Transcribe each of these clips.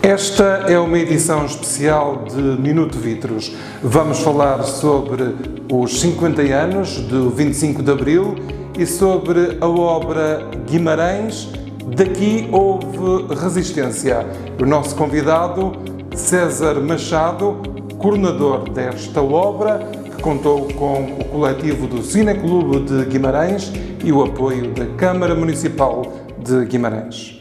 Esta é uma edição especial de Minuto Vitros. Vamos falar sobre os 50 anos do 25 de Abril e sobre a obra Guimarães, Daqui Houve Resistência. O nosso convidado, César Machado, coordenador desta obra, que contou com o coletivo do Cineclube de Guimarães e o apoio da Câmara Municipal de Guimarães.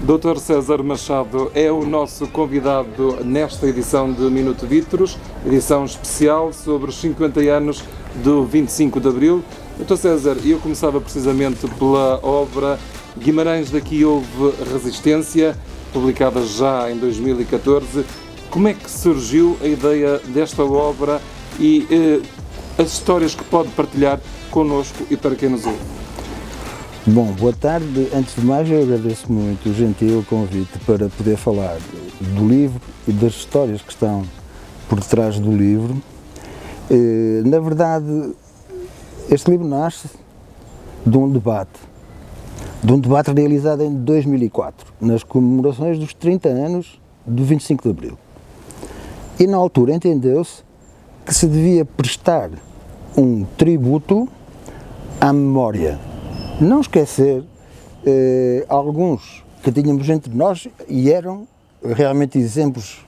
Dr. César Machado é o nosso convidado nesta edição de Minuto Vitros, edição especial sobre os 50 anos do 25 de Abril. Dr. César, eu começava precisamente pela obra Guimarães, Daqui Houve Resistência, publicada já em 2014. Como é que surgiu a ideia desta obra e as histórias que pode partilhar connosco e para quem nos ouve? Bom, boa tarde. Antes de mais, eu agradeço muito o gentil convite para poder falar do livro e das histórias que estão por detrás do livro. Na verdade, este livro nasce de um debate realizado em 2004, nas comemorações dos 30 anos do 25 de Abril. E na altura entendeu-se que se devia prestar um tributo à memória. Não esquecer alguns que tínhamos entre nós e eram realmente exemplos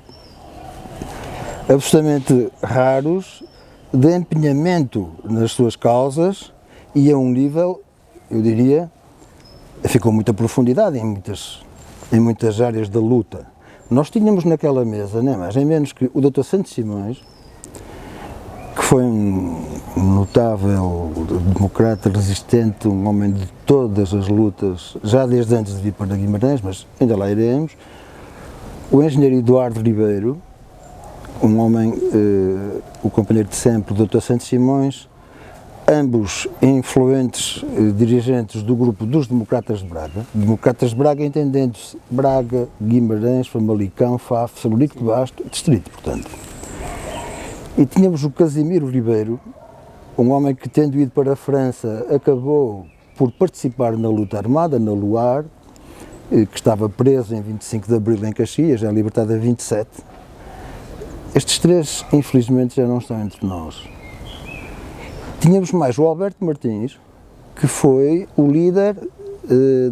absolutamente raros de empenhamento nas suas causas e a um nível, eu diria, ficou muita profundidade em muitas áreas da luta. Nós tínhamos naquela mesa, nem mais nem menos que o Dr. Santos Simões, que foi um notável democrata resistente, um homem de todas as lutas, já desde antes de vir para Guimarães, mas ainda lá iremos. O engenheiro Eduardo Ribeiro, um homem, o companheiro de sempre, o Dr. Santos Simões, ambos influentes dirigentes do grupo dos Democratas de Braga, entendendo-se Braga, Guimarães, Famalicão, Faf, Celurico de Basto, distrito, portanto. E tínhamos o Casimiro Ribeiro, um homem que, tendo ido para a França, acabou por participar na luta armada, na Luar, que estava preso em 25 de Abril em Caxias, já libertado a 27. Estes três, infelizmente, já não estão entre nós. Tínhamos mais o Alberto Martins, que foi o líder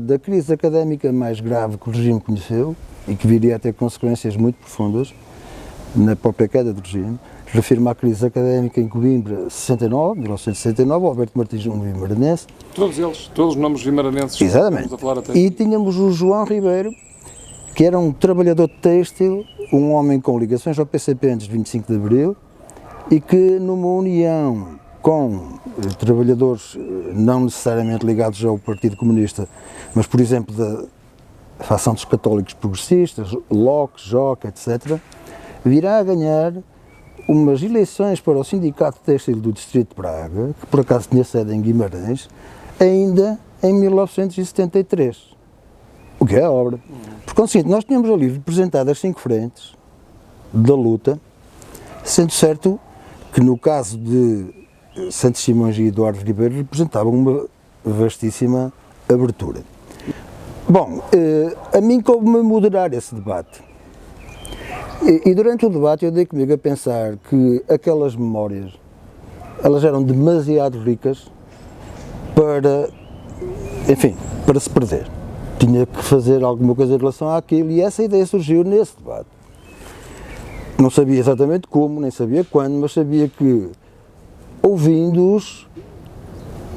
da crise académica mais grave que o regime conheceu e que viria a ter consequências muito profundas na própria queda do regime. Refiro-me à crise académica em Coimbra, 1969, o Alberto Martins, um guimaranense. Todos eles, todos os nomes guimaranenses. Exatamente. A falar até. E tínhamos o João Ribeiro, que era um trabalhador têxtil, um homem com ligações ao PCP antes de 25 de Abril, e que numa união com trabalhadores não necessariamente ligados ao Partido Comunista, mas, por exemplo, da facção dos católicos progressistas, Locke, Joca, etc., virá a ganhar umas eleições para o Sindicato Têxtil do Distrito de Braga, que por acaso tinha sede em Guimarães, ainda em 1973. O que é a obra. Por conseguinte, nós tínhamos ali representado as 5 frentes da luta, sendo certo que no caso de Santos Simões e Eduardo Ribeiro representavam uma vastíssima abertura. Bom, a mim coube-me moderar esse debate. E durante o debate eu dei comigo a pensar que aquelas memórias, elas eram demasiado ricas para, enfim, para se perder. Tinha que fazer alguma coisa em relação àquilo e essa ideia surgiu nesse debate. Não sabia exatamente como, nem sabia quando, mas sabia que ouvindo-os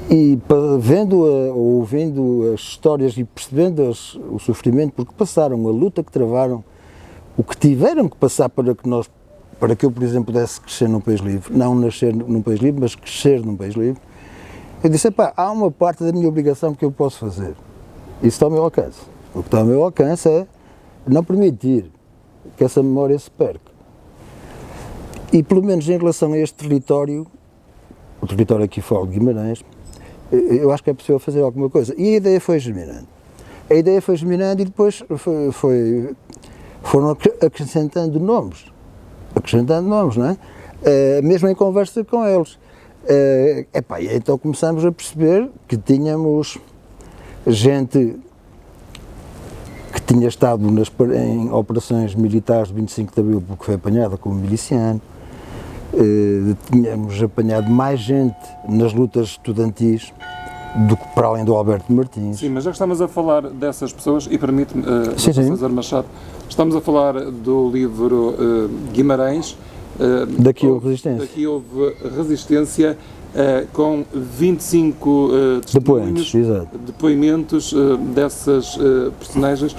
e ouvindo as histórias e percebendo o sofrimento porque passaram, a luta que travaram, o que tiveram que passar para que eu, por exemplo, pudesse crescer num país livre, não nascer num país livre, mas crescer num país livre, eu disse, há uma parte da minha obrigação que eu posso fazer. Isso está ao meu alcance. O que está ao meu alcance é não permitir que essa memória se perca. E, pelo menos em relação a este território, o território aqui fora de Guimarães, eu acho que é possível fazer alguma coisa. E a ideia foi germinando. E depois foram acrescentando nomes. acrescentando nomes, não é? Mesmo em conversa com eles. E então começamos a perceber que tínhamos gente que tinha estado em operações militares de 25 de Abril porque foi apanhada como miliciano. Tínhamos apanhado mais gente nas lutas estudantis do que para além do Alberto Martins. Sim, mas já que estamos a falar dessas pessoas, e permite-me, Sim, sim. César Machado, estamos a falar do livro Guimarães. Daqui houve resistência. Daqui houve resistência, com 25 testemunhos, depoimentos dessas personagens.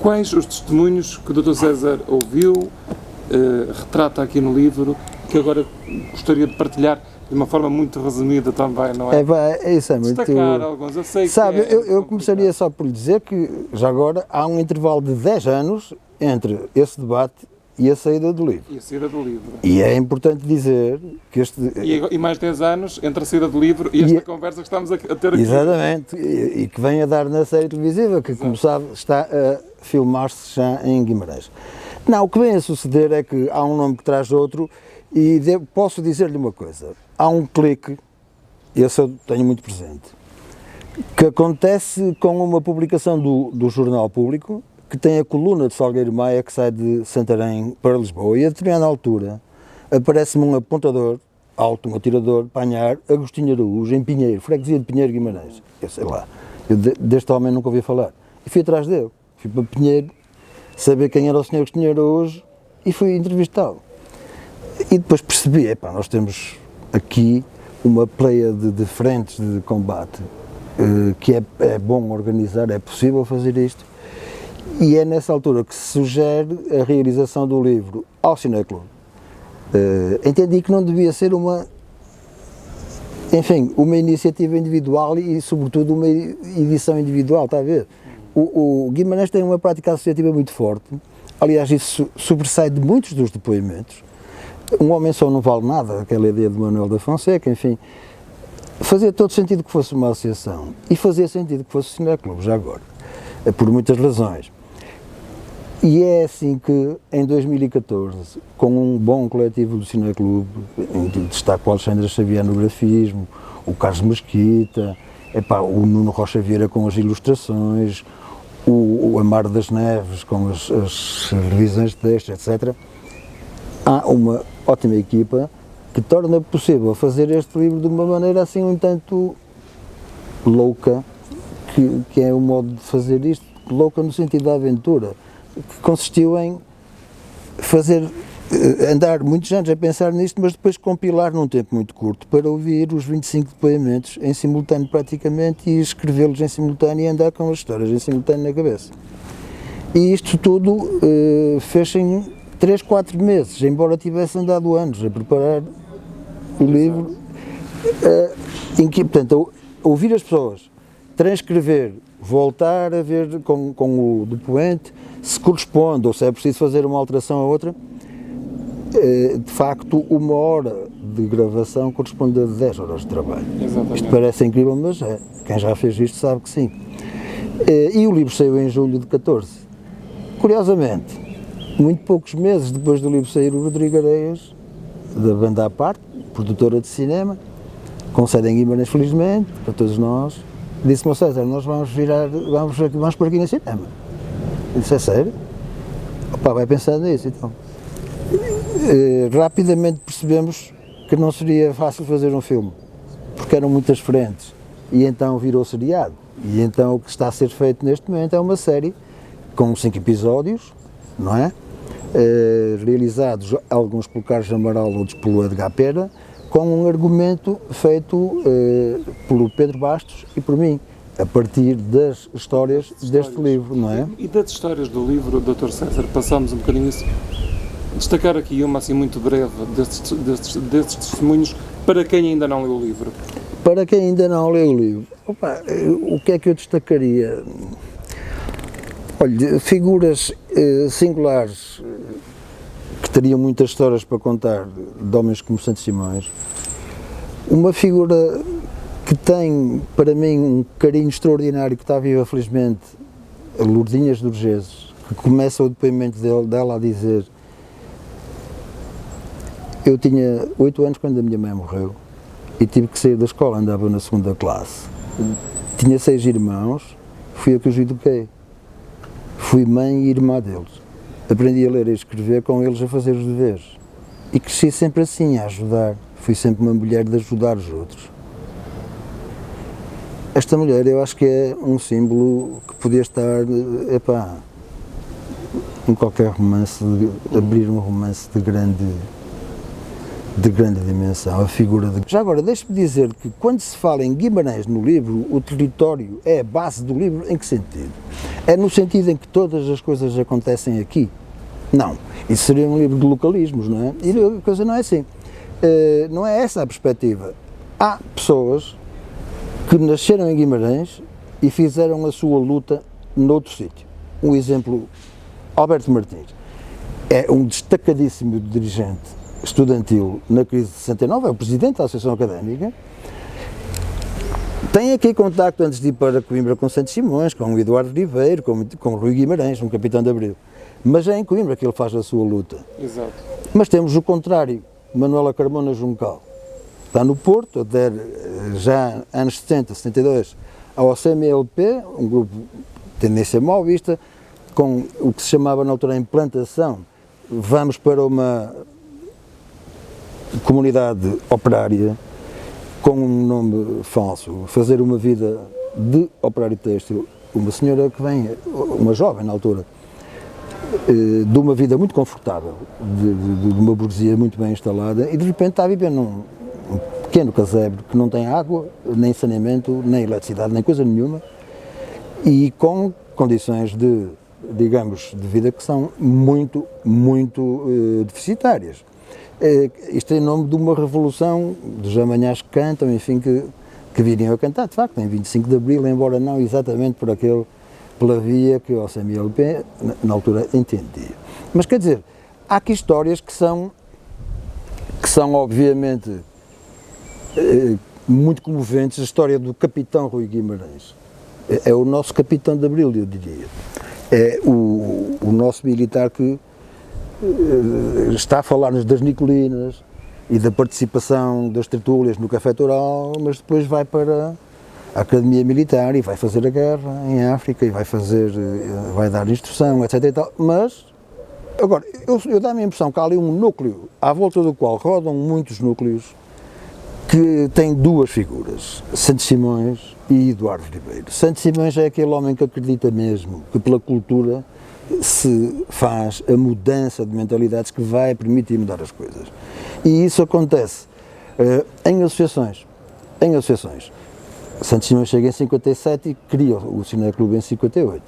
Quais os testemunhos que o Dr. César ouviu, retrata aqui no livro, que agora gostaria de partilhar de uma forma muito resumida também, não é? Isso é muito... Destacar alguns, eu sei Sabe, que eu começaria só por lhe dizer que, já agora, há um intervalo de 10 anos entre esse debate e a saída do livro. E a saída do livro. E é importante dizer que este... E mais 10 anos entre a saída do livro e esta conversa que estamos a ter aqui. Exatamente, e que vem a dar na série televisiva, que, como sabe, está a filmar-se já em Guimarães. Não, o que vem a suceder é que há um nome que traz outro, e posso dizer-lhe uma coisa, há um clique, esse eu tenho muito presente, que acontece com uma publicação do Jornal Público, que tem a coluna de Salgueiro Maia que sai de Santarém para Lisboa, e a determinada altura aparece-me um apontador alto, um atirador, Panhar, Agostinho Araújo, em Pinheiro, freguesia de Pinheiro Guimarães. Eu sei lá, deste homem nunca ouvi falar. E fui atrás dele, fui para Pinheiro, saber quem era o Sr. Agostinho Araújo, e fui entrevistá-lo. E depois percebi, nós temos aqui uma pleia de frentes de combate, que é bom organizar, é possível fazer isto. E é nessa altura que se sugere a realização do livro ao Cineclube. Entendi que não devia ser uma iniciativa individual e, sobretudo, uma edição individual, está a ver? O Guimarães tem uma prática associativa muito forte, aliás, isso sobressai de muitos dos depoimentos. Um homem só não vale nada, aquela ideia de Manuel da Fonseca, enfim. Fazia todo sentido que fosse uma associação e fazia sentido que fosse o Cineclube, já agora, por muitas razões. E é assim que, em 2014, com um bom coletivo do Cineclube, em que destaca o Alexandre Xavier no grafismo, o Carlos Mesquita, o Nuno Rocha Vieira com as ilustrações, o Amaro das Neves com as revisões de texto, etc., há uma ótima equipa que torna possível fazer este livro de uma maneira assim um tanto louca, que é o modo de fazer isto, louca no sentido da aventura, que consistiu em andar muitos anos a pensar nisto, mas depois compilar num tempo muito curto para ouvir os 25 depoimentos em simultâneo praticamente e escrevê-los em simultâneo e andar com as histórias em simultâneo na cabeça. E isto tudo fez-se em 3, 4 meses, embora tivesse andado anos a preparar o livro, em que, portanto, ouvir as pessoas, transcrever, voltar a ver com o depoente, se corresponde ou se é preciso fazer uma alteração a outra. De facto, 1 hora de gravação corresponde a 10 horas de trabalho. Exatamente. Isto parece incrível, mas quem já fez isto sabe que sim. E o livro saiu em julho de 14. Curiosamente, muito poucos meses depois do livro sair, o Rodrigo Areias, da Banda à Parte, produtora de cinema, com sede em Guimarães, felizmente, para todos nós, disse-me: César, nós vamos por aqui no cinema. Eu disse: é sério? Opa, vai pensando nisso, então. Rapidamente percebemos que não seria fácil fazer um filme, porque eram muitas frentes, e então virou seriado. E então o que está a ser feito neste momento é uma série com 5 episódios, não é? Realizados alguns pelo Carlos Amaral, outros pelo Edgar Pera, com um argumento feito pelo Pedro Bastos e por mim, a partir das histórias deste livro, não é? E das histórias do livro, Dr. César, passamos um bocadinho isso. Destacar aqui uma assim muito breve destes testemunhos para quem ainda não leu o livro. Para quem ainda não leu o livro, o que é que eu destacaria? Olha, figuras singulares que teriam muitas histórias para contar, de homens como Santos Simões. Uma figura que tem, para mim, um carinho extraordinário, que está viva felizmente, a Lourdinhas de Urgeses, que começa o depoimento dela a dizer: eu tinha 8 anos quando a minha mãe morreu e tive que sair da escola, andava na 2ª classe. Tinha 6 irmãos, fui eu que os eduquei. Fui mãe e irmã deles. Aprendi a ler e a escrever com eles, a fazer os deveres. E cresci sempre assim, a ajudar. Fui sempre uma mulher de ajudar os outros. Esta mulher, eu acho que é um símbolo que podia estar, em qualquer romance, abrir um romance de grande dimensão, a figura de... Já agora, deixe-me dizer que quando se fala em Guimarães no livro, o território é a base do livro. Em que sentido? É no sentido em que todas as coisas acontecem aqui? Não. Isso seria um livro de localismos, não é? E a coisa não é assim. Não é essa a perspectiva. Há pessoas que nasceram em Guimarães e fizeram a sua luta noutro sítio. Um exemplo, Alberto Martins. É um destacadíssimo dirigente estudantil na crise de 69, é o presidente da Associação Académica. Tem aqui contacto antes de ir para Coimbra com Santos Simões, com o Eduardo Ribeiro, com Rui Guimarães, um capitão de Abril. Mas é em Coimbra que ele faz a sua luta. Exato. Mas temos o contrário, Manuela Carmona Juncal. Está no Porto, até já anos 70, 72, ao CMLP, um grupo de tendência maoísta, com o que se chamava na altura a implantação. Vamos para uma comunidade operária com um nome falso, fazer uma vida de operário têxtil. Uma senhora que vem, uma jovem na altura, de uma vida muito confortável, de uma burguesia muito bem instalada, e de repente está a viver num pequeno casebre que não tem água, nem saneamento, nem eletricidade, nem coisa nenhuma, e com condições de vida que são muito deficitárias. Isto é em nome de uma revolução dos amanhãs que cantam, enfim, que viriam a cantar, de facto, em 25 de Abril, embora não exatamente pela via que o CMLP, na altura, entendia. Mas, quer dizer, há aqui histórias que são obviamente, muito comoventes. A história do capitão Rui Guimarães. É o nosso capitão de Abril, eu diria. É o nosso militar que está a falar-nos das Nicolinas e da participação das tertúlias no Café Toral, mas depois vai para a Academia Militar e vai fazer a guerra em África e vai dar instrução, etc. e tal. Mas, agora, eu dá-me a impressão que há ali um núcleo à volta do qual rodam muitos núcleos que têm duas figuras, Santos Simões e Eduardo Ribeiro. Santos Simões é aquele homem que acredita mesmo que pela cultura se faz a mudança de mentalidades que vai permitir mudar as coisas. E isso acontece em associações. Santos Simões chega em 57 e cria o Cineclube em 58.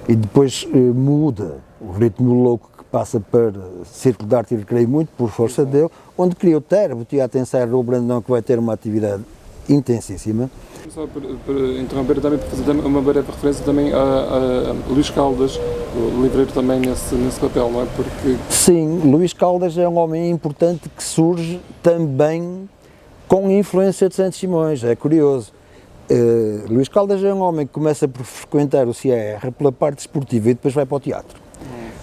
E depois muda o ritmo louco que passa para Círculo de Arte e Recreio, muito por força dele, onde cria o Terra, o Teatro em Serra, o Brandão, que vai ter uma atividade intensíssima. Só para interromper também, para fazer uma breve referência também a Luís Caldas, o livreiro também nesse papel, não é? Porque... Sim, Luís Caldas é um homem importante que surge também com influência de Santos Simões, é curioso. Luís Caldas é um homem que começa por frequentar o CIR pela parte esportiva e depois vai para o teatro.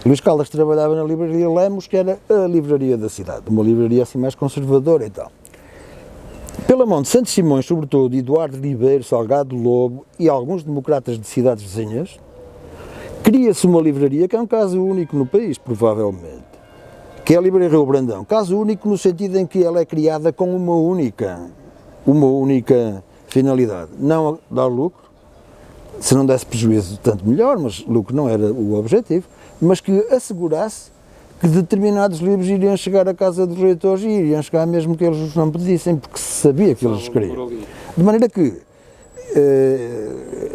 Luís Caldas trabalhava na livraria Lemos, que era a livraria da cidade, uma livraria assim mais conservadora e tal. Pela mão de Santos Simões, sobretudo, Eduardo Ribeiro, Salgado Lobo e alguns democratas de cidades vizinhas, cria-se uma livraria que é um caso único no país, provavelmente, que é a Livraria Rio Brandão. Caso único no sentido em que ela é criada com uma única finalidade, não dar lucro, se não desse prejuízo, tanto melhor, mas lucro não era o objetivo, mas que assegurasse que determinados livros iriam chegar à casa dos leitores e iriam chegar mesmo que eles os não pedissem, porque se sabia que eles os queriam. De maneira que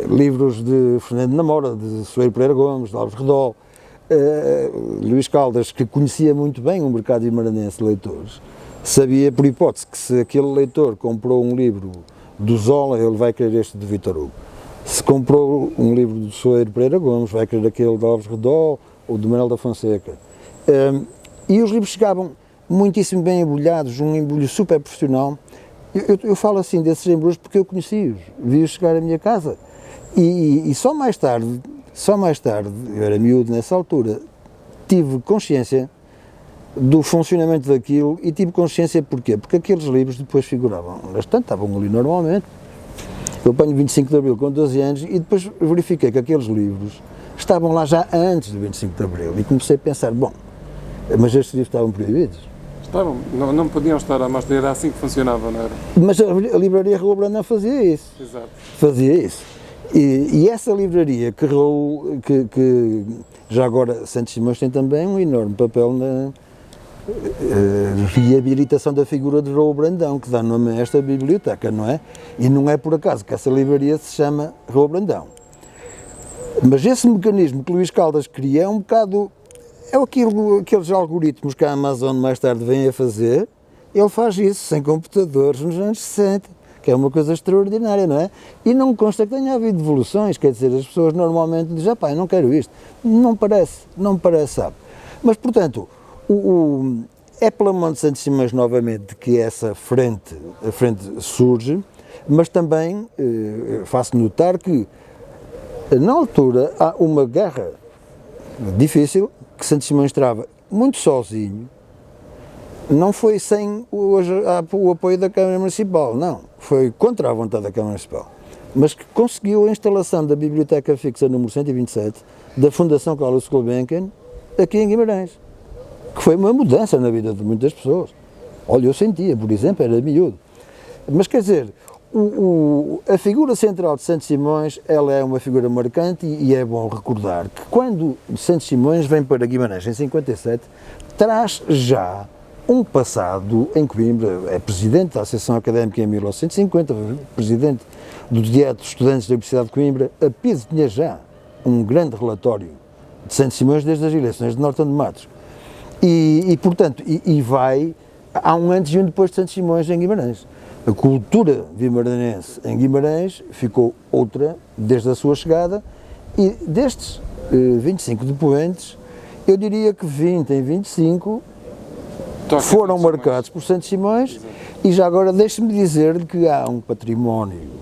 livros de Fernando Namora, de Soeiro Pereira Gomes, de Alves Redol, Luís Caldas, que conhecia muito bem o mercado guimaranense de leitores, sabia, por hipótese, que se aquele leitor comprou um livro do Zola, ele vai querer este de Vítor Hugo. Se comprou um livro do Soeiro Pereira Gomes, vai querer aquele de Alves Redol ou de Manuel da Fonseca. E os livros chegavam muitíssimo bem embrulhados, um embrulho super profissional. Eu falo assim desses embrulhos porque eu conheci-os, vi-os chegar à minha casa. E só mais tarde Só mais tarde, eu era miúdo nessa altura, tive consciência do funcionamento daquilo e tive consciência porquê? Porque aqueles livros depois figuravam bastante, estavam ali normalmente. Eu apanho 25 de Abril com 12 anos e depois verifiquei que aqueles livros estavam lá já antes do 25 de Abril e comecei a pensar, bom, mas estes livros estavam proibidos. Estavam, não podiam estar à mostra, era assim que funcionava, não era? Mas a livraria Raul Brandão fazia isso. Exato. Fazia isso. E essa livraria que já agora Santos Simões tem também um enorme papel na reabilitação da figura de Raul Brandão, que dá nome a esta biblioteca, não é? E não é por acaso que essa livraria se chama Raul Brandão. Mas esse mecanismo que Luís Caldas cria é um bocado, aqueles algoritmos que a Amazon mais tarde vem a fazer, ele faz isso sem computadores nos anos 60, que é uma coisa extraordinária, não é? E não consta que tenha havido evoluções, quer dizer, as pessoas normalmente dizem, pá, eu não quero isto. Não me parece, sabe? Mas, portanto, é pela mão de Santos Simões novamente que essa frente surge, mas também faço notar que na altura há uma guerra difícil que Santos Simões trava muito sozinho, não foi sem o apoio da Câmara Municipal, não, foi contra a vontade da Câmara Municipal, mas que conseguiu a instalação da Biblioteca Fixa número 127 da Fundação Carlos Gulbenkian aqui em Guimarães, que foi uma mudança na vida de muitas pessoas. Olha, eu sentia, por exemplo, era miúdo. Mas quer dizer, a figura central de Santos Simões, ela é uma figura marcante e é bom recordar que quando Santos Simões vem para Guimarães em 57, traz já um passado em Coimbra, é presidente da Associação Académica em 1950, presidente do Direto dos Estudantes da Universidade de Coimbra. A PIDE tinha já um grande relatório de Santos Simões desde as eleições de Norton de Matos. Portanto, há um antes e um depois de Santos Simões em Guimarães. A cultura vimaranense em Guimarães ficou outra desde a sua chegada e destes 25 depoentes, eu diria que 20 em 25 foram marcados por Santos Simões. Exato. E já agora deixe-me dizer que há um património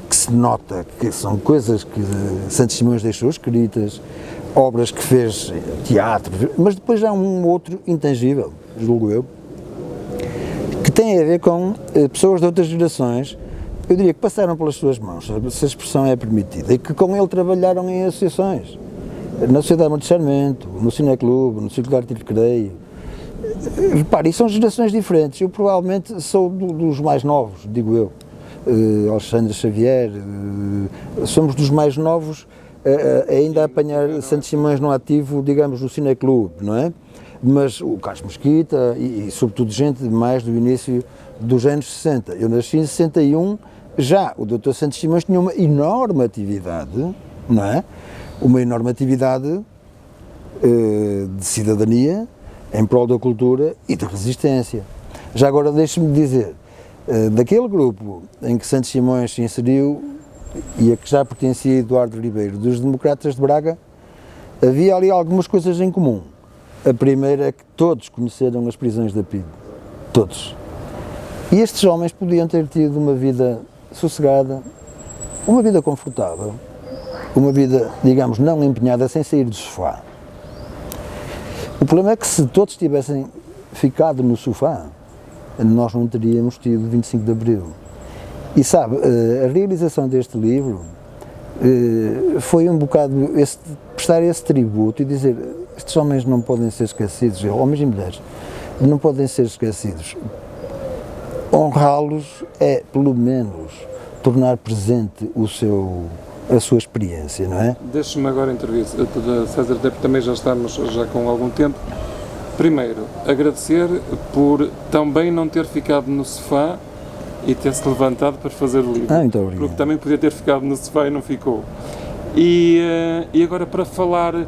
que se nota que são coisas que Santos Simões deixou escritas, obras que fez, teatro, mas depois há um outro intangível, julgo eu, que tem a ver com pessoas de outras gerações, eu diria que passaram pelas suas mãos, se a expressão é permitida, e que com ele trabalharam em associações, na Sociedade de Sarmento, no Cineclube, no Círculo de Arte e Recreio. Repare, e são gerações diferentes, eu provavelmente sou dos mais novos, digo eu, Alexandre Xavier, somos dos mais novos, ainda a apanhar Santos Simões no ativo, digamos, no Cineclube, não é? Mas o Carlos Mesquita e sobretudo gente mais do início dos anos 60. Eu nasci em 61, já o Dr. Santos Simões tinha uma enorme atividade, não é? Uma enorme atividade de cidadania em prol da cultura e de resistência. Já agora deixe-me dizer, daquele grupo em que Santos Simões se inseriu e a que já pertencia Eduardo Ribeiro, dos Democratas de Braga, havia ali algumas coisas em comum. A primeira é que todos conheceram as prisões da PIDE. Todos. E estes homens podiam ter tido uma vida sossegada, uma vida confortável, uma vida, digamos, não empenhada, sem sair do sofá. O problema é que se todos tivessem ficado no sofá, nós não teríamos tido 25 de Abril. E sabe, a realização deste livro foi um bocado prestar esse tributo e dizer, estes homens não podem ser esquecidos, homens e mulheres, não podem ser esquecidos. Honrá-los é, pelo menos, tornar presente a sua experiência, não é? Deixe-me agora intervir, César, também já estamos com algum tempo. Primeiro, agradecer por também não ter ficado no sofá e ter-se levantado para fazer o livro. Muito obrigado. Porque também podia ter ficado no sofá e não ficou. E agora, para falar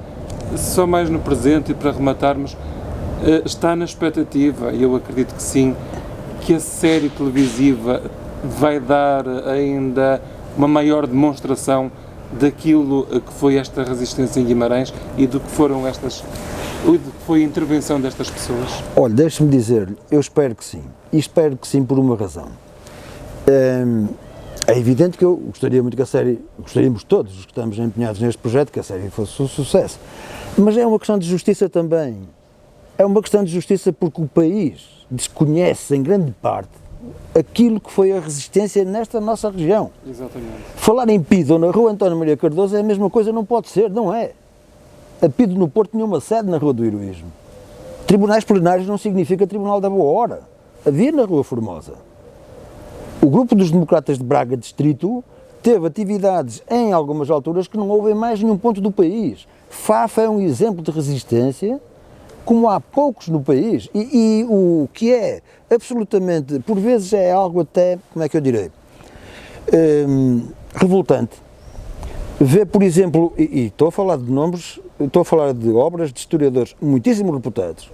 só mais no presente e para rematarmos, está na expectativa, e eu acredito que sim, que a série televisiva vai dar ainda uma maior demonstração daquilo que foi esta resistência em Guimarães e do que foram do que foi a intervenção destas pessoas? Olha, deixe-me dizer, eu espero que sim. E espero que sim por uma razão. É evidente que eu gostaria muito que a série, gostaríamos todos os que estamos empenhados neste projeto, que a série fosse um sucesso. Mas é uma questão de justiça também. É uma questão de justiça porque o país desconhece, em grande parte, aquilo que foi a resistência nesta nossa região. Exatamente. Falar em PIDO na Rua António Maria Cardoso é a mesma coisa, não pode ser, não é? A PIDO no Porto tinha uma sede na Rua do Heroísmo. Tribunais plenários não significa Tribunal da Boa Hora. Havia na Rua Formosa. O Grupo dos Democratas de Braga Distrito teve atividades em algumas alturas que não houve em mais nenhum ponto do país. Fafa é um exemplo de resistência como há poucos no país e o que é absolutamente, por vezes é algo até, como é que eu direi, revoltante. Ver, por exemplo, e estou a falar de nomes, estou a falar de obras de historiadores muitíssimo reputados.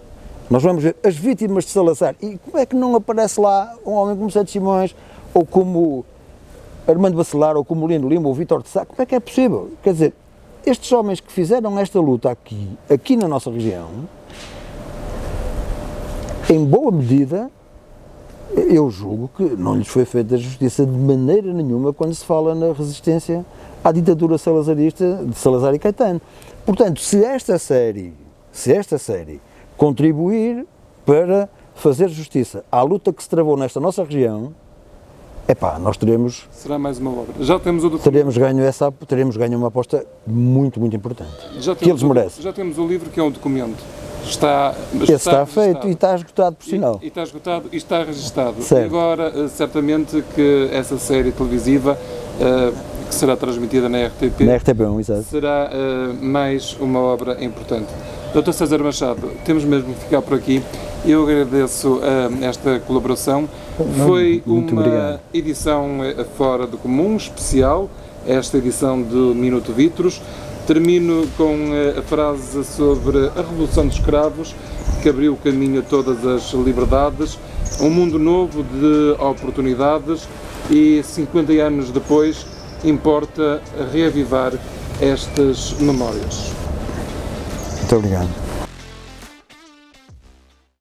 Nós vamos ver as vítimas de Salazar e como é que não aparece lá um homem como Santos Simões ou como Armando Bacelar ou como Lino Lima ou Vítor de Sá, como é que é possível? Quer dizer, estes homens que fizeram esta luta aqui na nossa região, em boa medida, eu julgo que não lhes foi feita justiça de maneira nenhuma quando se fala na resistência à ditadura salazarista de Salazar e Caetano. Portanto, se esta série contribuir para fazer justiça à luta que se travou nesta nossa região, nós teremos... Será mais uma obra. Já temos o teremos ganho uma aposta muito, muito importante, que eles merecem. Já temos o livro, que é um documento. Está feito e está esgotado, por sinal. E está esgotado e está registado. Certo. E agora, certamente, que essa série televisiva, que será transmitida na RTP, na RTP1, exato, será mais uma obra importante. Dr. César Machado, temos mesmo que ficar por aqui. Eu agradeço esta colaboração. Foi uma obrigado. edição fora do comum, especial, esta edição do Minuto Vitros. Termino com a frase sobre a Revolução dos Escravos, que abriu o caminho a todas as liberdades, um mundo novo de oportunidades e 50 anos depois importa reavivar estas memórias. Muito obrigado.